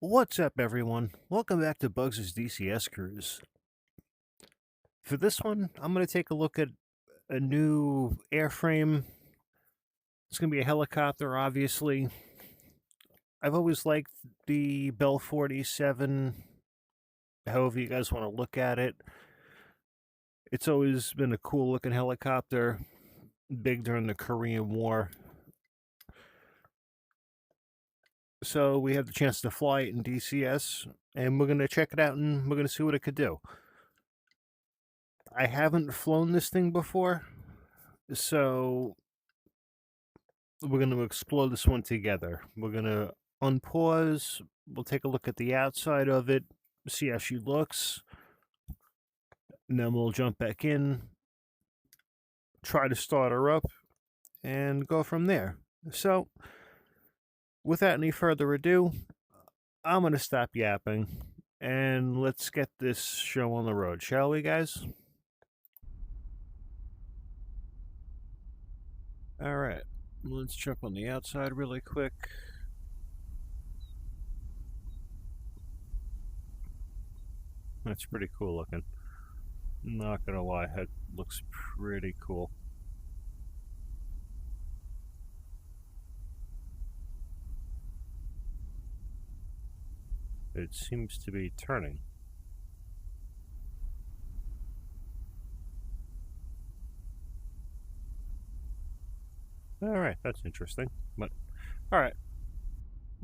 What's up, everyone? Welcome back to Bugs' DCS cruise. For this one, I'm going to take a look at a new airframe. It's going to be a helicopter, obviously. I've always liked the Bell 47, however you guys want to look at it. It's always been a cool looking helicopter, big during the Korean War. So we have the chance to fly it in DCS, and we're going to check it out and we're going to see what it could do. I haven't flown this thing before, so we're going to explore this one together. We're going to unpause, we'll take a look at the outside of it, see how she looks, and then we'll jump back in, try to start her up, and go from there. So, without any further ado, I'm going to stop yapping, and let's get this show on the road, shall we, guys? Alright, let's jump on the outside really quick. That's pretty cool looking. Not gonna lie, that looks pretty cool. It seems to be turning. Alright, that's interesting. But, alright.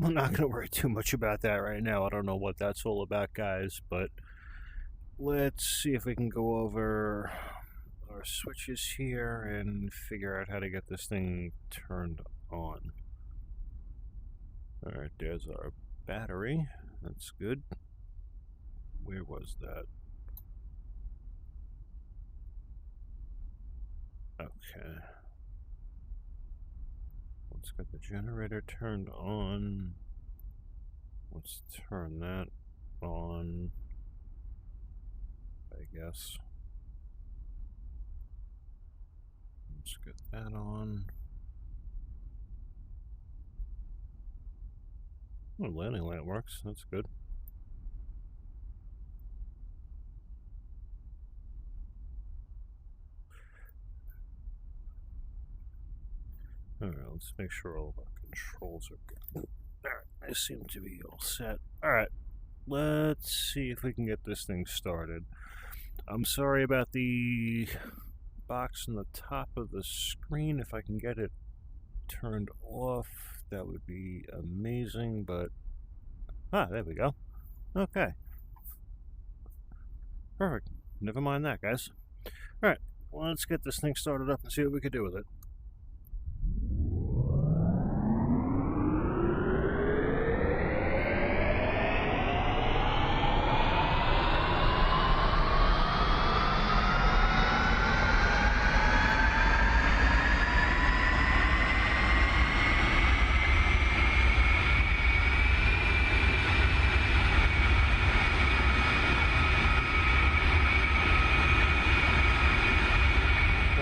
I'm not going to worry too much about that right now. I don't know what that's all about, guys, but let's see if we can go over our switches here and figure out how to get this thing turned on. Alright, there's our battery. That's good. Where was that? Okay. Let's get the generator turned on. Let's turn that on, I guess. Let's get that on. Oh, landing light works. That's good. Alright, let's make sure all of our controls are good. Alright, I seem to be all set. Alright, let's see if we can get this thing started. I'm sorry about the box on the top of the screen. If I can get it turned off, that would be amazing, but... Ah, there we go. Okay. Perfect. Never mind that, guys. Alright, let's get this thing started up and see what we can do with it.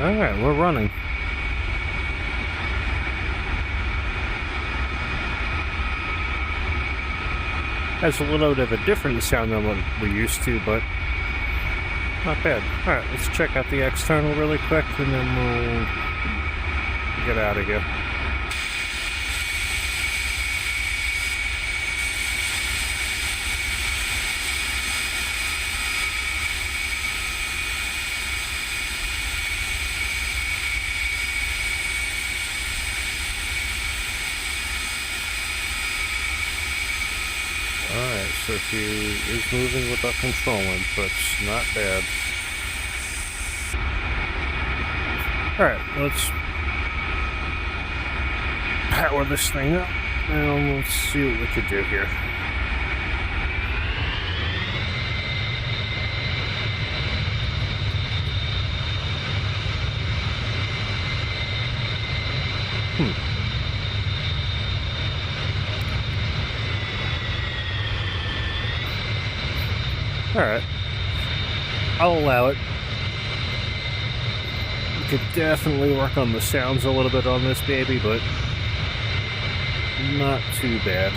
Alright, we're running. Has a little bit of a different sound than what we're used to, but not bad. Alright, let's check out the external really quick, and then we'll get out of here. Alright, so she is moving with our control inputs. Not bad. Alright, let's power this thing up, and let's see what we can do here. Alright. I'll allow it. We could definitely work on the sounds a little bit on this baby, but not too bad.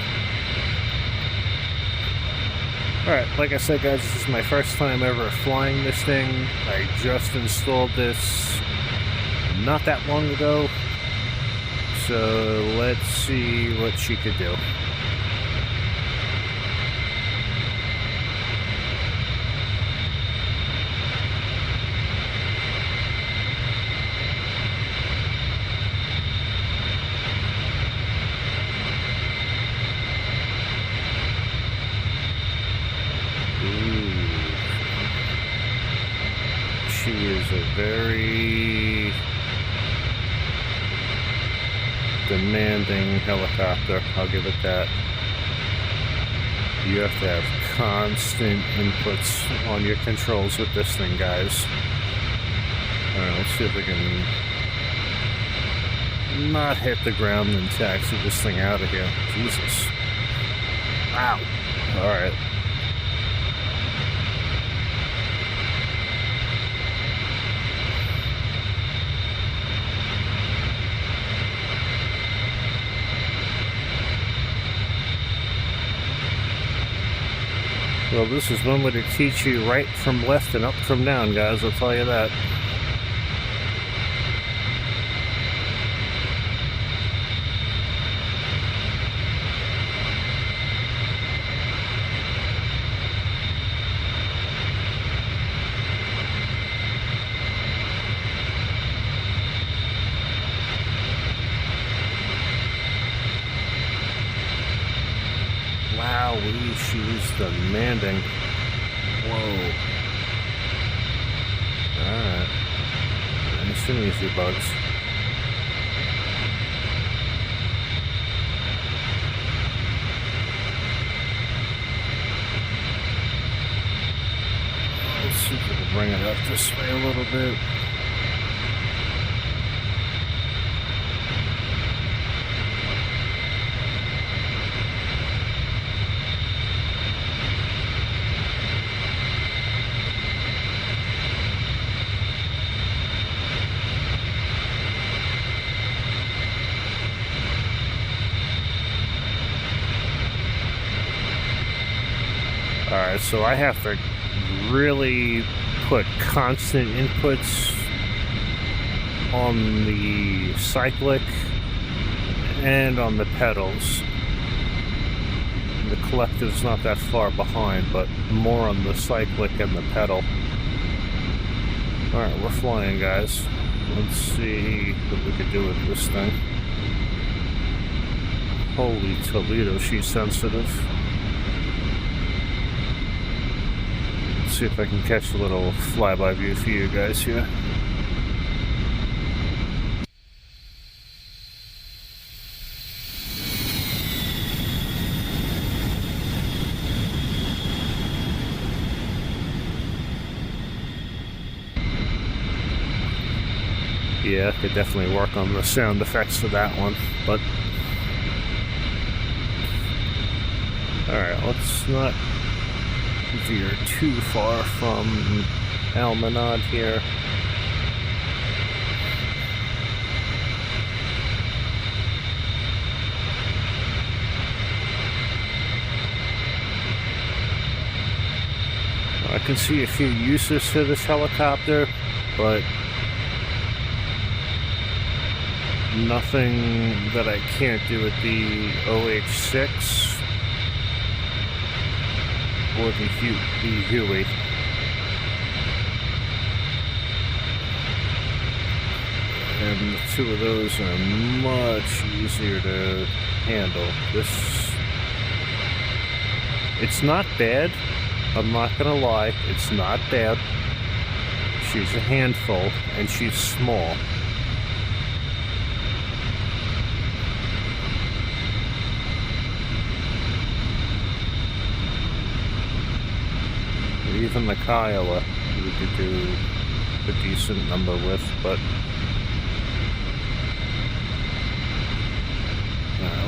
Alright, like I said guys, this is my first time ever flying this thing. I just installed this not that long ago. So let's see what she could do. She is a very demanding helicopter, I'll give it that. You have to have constant inputs on your controls with this thing, guys. Alright, let's see if we can not hit the ground and taxi this thing out of here. Jesus. Wow. Alright. Well, this is one way to teach you right from left and up from down, guys, I'll tell you that. Wowee, she's demanding. Whoa. Alright. Nice and easy, bugs. Let's see if we can bring it up this way a little bit. Alright, so I have to really put constant inputs on the cyclic and on the pedals. The collective's not that far behind, but more on the cyclic and the pedal. Alright, we're flying, guys. Let's see what we can do with this thing. Holy Toledo, she's sensitive. See if I can catch a little flyby view for you guys here. Yeah, I could definitely work on the sound effects for that one, but alright, let's not veer too far from Almanad here. I can see a few uses for this helicopter, but nothing that I can't do with the OH6 or the Huey. And the two of those are much easier to handle. It's not bad. I'm not gonna lie, it's not bad. She's a handful, and she's small. Even the Kiowa we could do a decent number with, but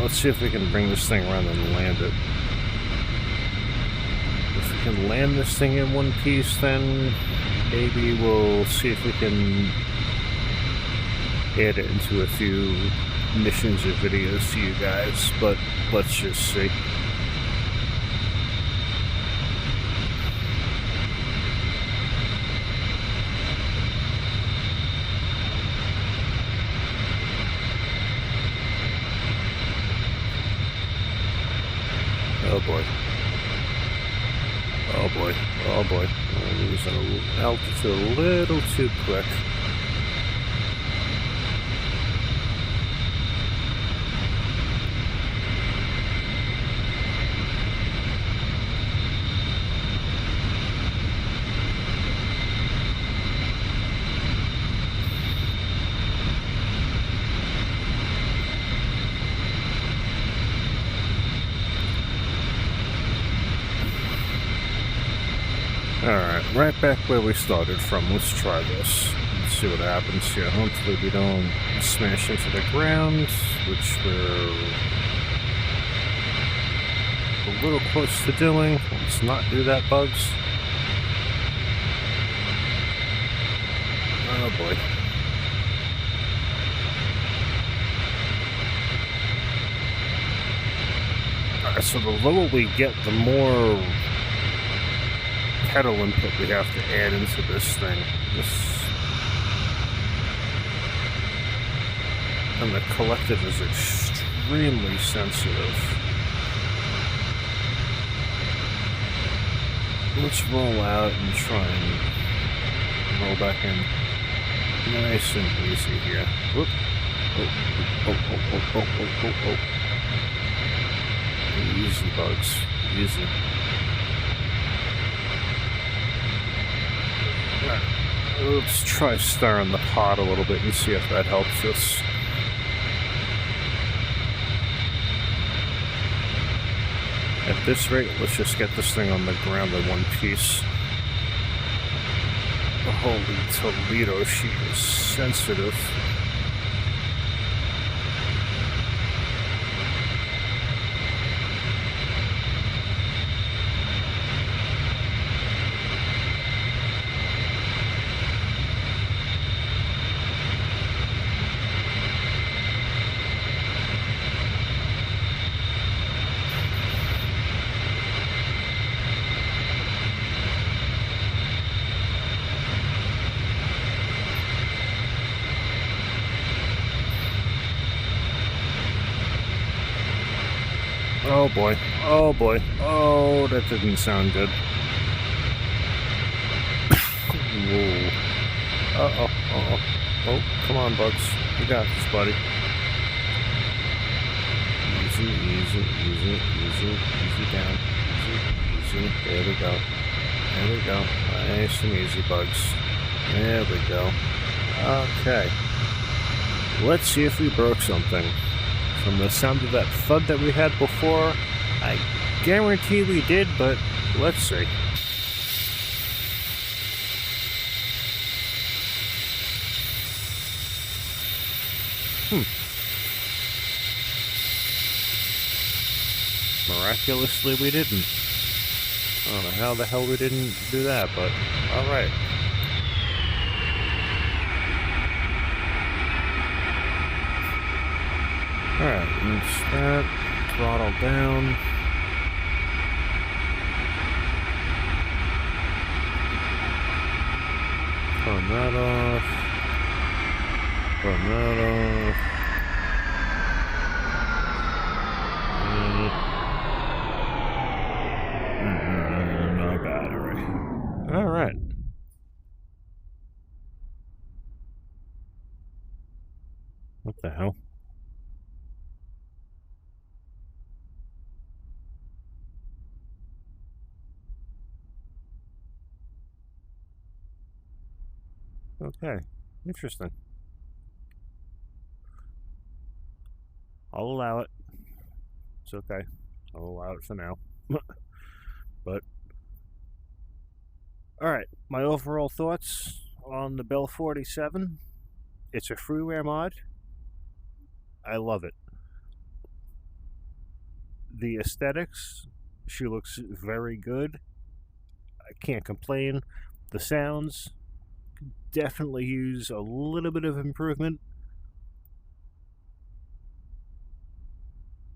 let's see if we can bring this thing around and land it. If we can land this thing in one piece, then maybe we'll see if we can add it into a few missions or videos to you guys, but let's just see. Oh boy. Oh boy. Oh boy. I'm losing altitude a little too quick. Alright, right back where we started from. Let's try this. Let's see what happens here. Hopefully we don't smash into the ground, which we're a little close to doing. Let's not do that, bugs. Oh boy. Alright, so the lower we get, the more pedal input we have to add into this thing. And the collective is extremely sensitive. Let's roll out and try and roll back in nice and easy here. Whoop. Oh. Easy, bugs. Easy. Let's try stirring the pot a little bit and see if that helps us. At this rate, let's just get this thing on the ground in one piece. The holy Toledo sheet is sensitive. Oh boy, oh boy, oh, that didn't sound good. Whoa. Uh-oh. Oh, come on, bugs. You got this, buddy. Easy down. Easy. There we go. Nice and easy, bugs. There we go. Okay. Let's see if we broke something. From the sound of that thud that we had before, I guarantee we did, but let's see. Miraculously, we didn't. I don't know how the hell we didn't do that, but alright. Alright, let's start, throttle down. Turn that off. Turn that off. No battery. Alright. What the hell? Okay, interesting. I'll allow it. It's okay. I'll allow it for now. But, alright, my overall thoughts on the Bell 47. It's a freeware mod. I love it. The aesthetics, she looks very good. I can't complain. The sounds definitely use a little bit of improvement.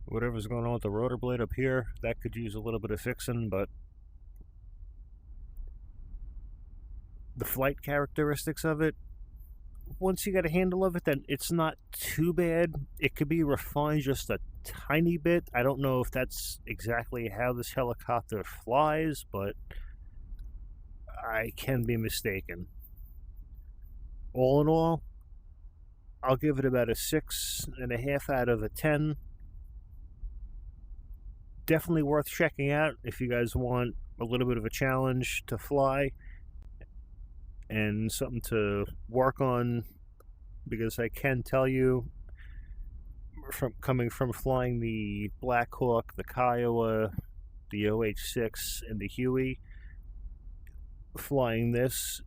Whatever's going on with the rotor blade up here, that could use a little bit of fixing, but the flight characteristics of it once you get a handle of it, then it's not too bad. It could be refined just a tiny bit. I don't know if that's exactly how this helicopter flies, but I can be mistaken. All in all, I'll give it about a 6.5 out of a 10. Definitely worth checking out if you guys want a little bit of a challenge to fly and something to work on, because I can tell you, from coming from flying the Black Hawk, the Kiowa, the OH-6, and the Huey, flying this,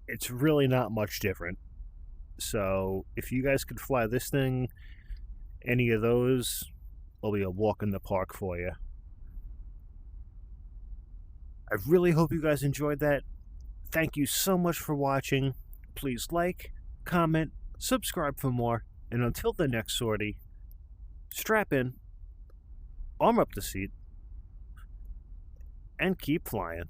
it's really not much different. So if you guys could fly this thing, any of those, will be a walk in the park for you. I really hope you guys enjoyed that. Thank you so much for watching. Please like, comment, subscribe for more, and until the next sortie, strap in, arm up the seat, and keep flying.